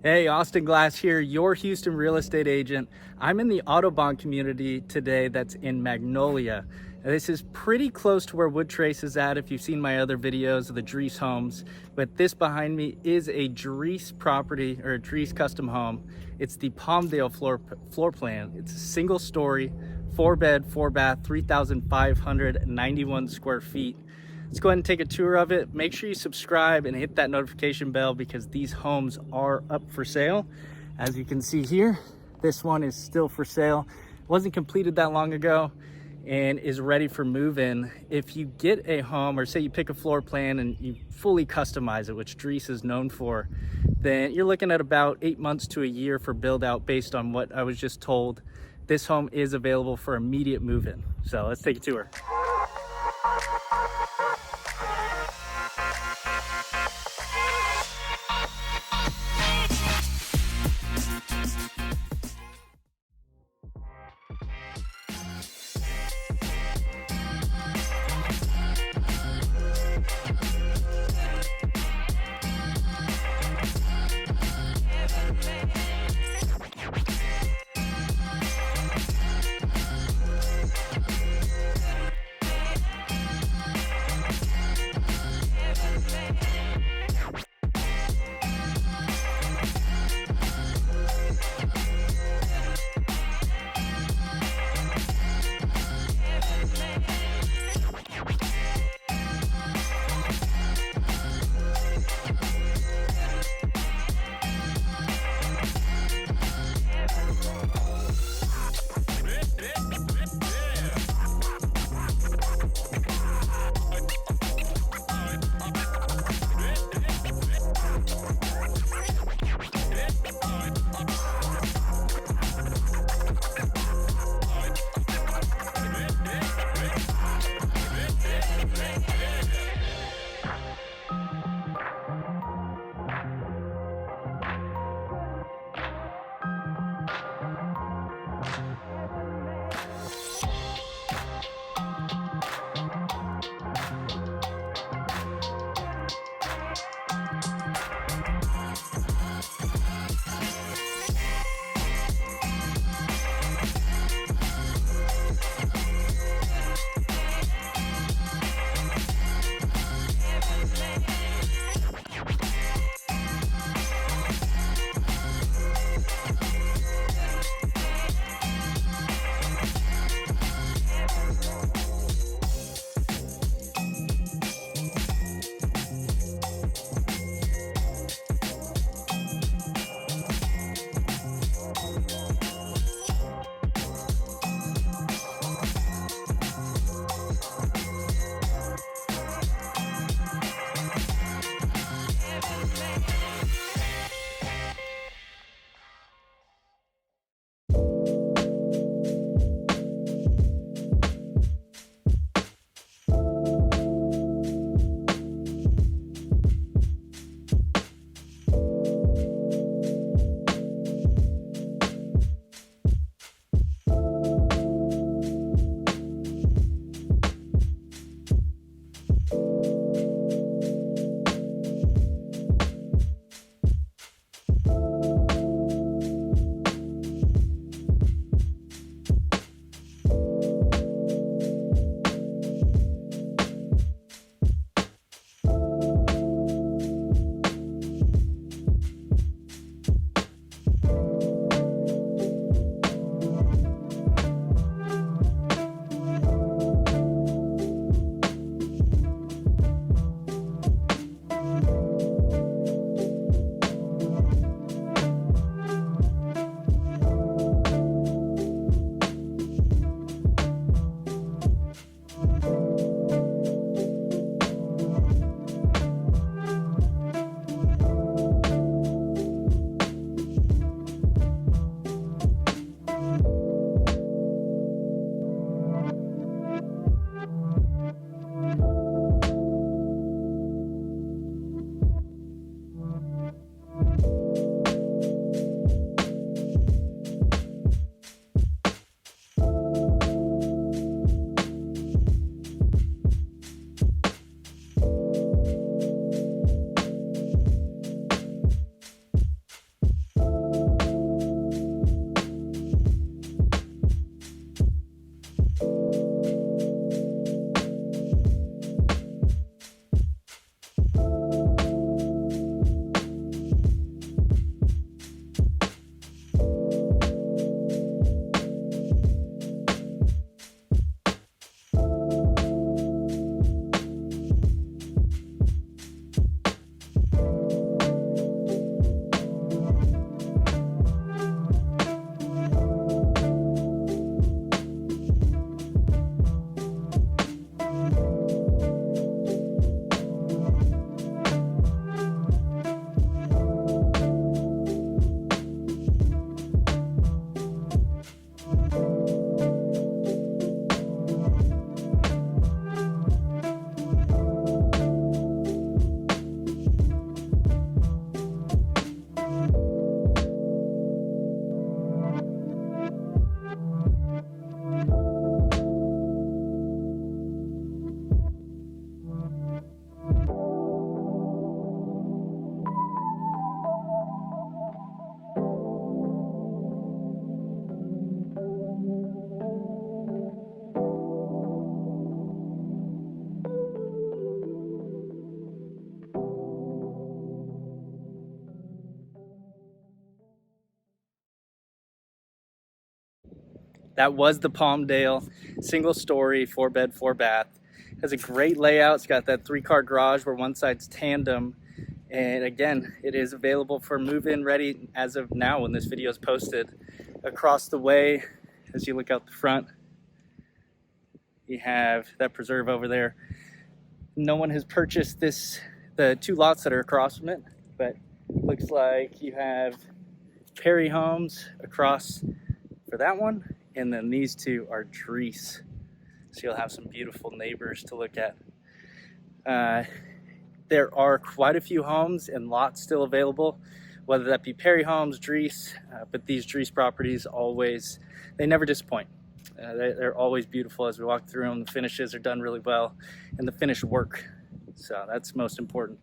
Hey, Austin Glass here, your Houston real estate agent. I'm in the Audubon community today that's in Magnolia. Now, this is pretty close to where Wood Trace is at if you've seen my other videos of the Drees homes, but this behind me is a Drees property or a Drees Custom Home. It's the Palmdale floor plan. It's a single story, 4-bed, 4-bath, 3,591 square feet. Let's go ahead and take a tour of it. Make sure you subscribe and hit that notification bell because these homes are up for sale. As you can see here, this one is still for sale. It wasn't completed that long ago and is ready for move-in. If you get a home, or say you pick a floor plan and you fully customize it, which Drees is known for, then you're looking at about 8 months to a year for build out based on what I was just told. This home is available for immediate move-in. So let's take a tour. That was the Palmdale, single story, 4-bed, 4-bath. Has a great layout. It's got that 3-car garage where one side's tandem. And again, it is available for move-in ready as of now when this video is posted. Across the way, as you look out the front, you have that preserve over there. No one has purchased the 2 lots that are across from it, but looks like you have Perry Homes across for that one, and then these 2 are Drees. So you'll have some beautiful neighbors to look at. There are quite a few homes and lots still available, whether that be Perry Homes, Drees, but these Drees properties they never disappoint. They're always beautiful as we walk through them. The finishes are done really well, and the finish work. So that's most important.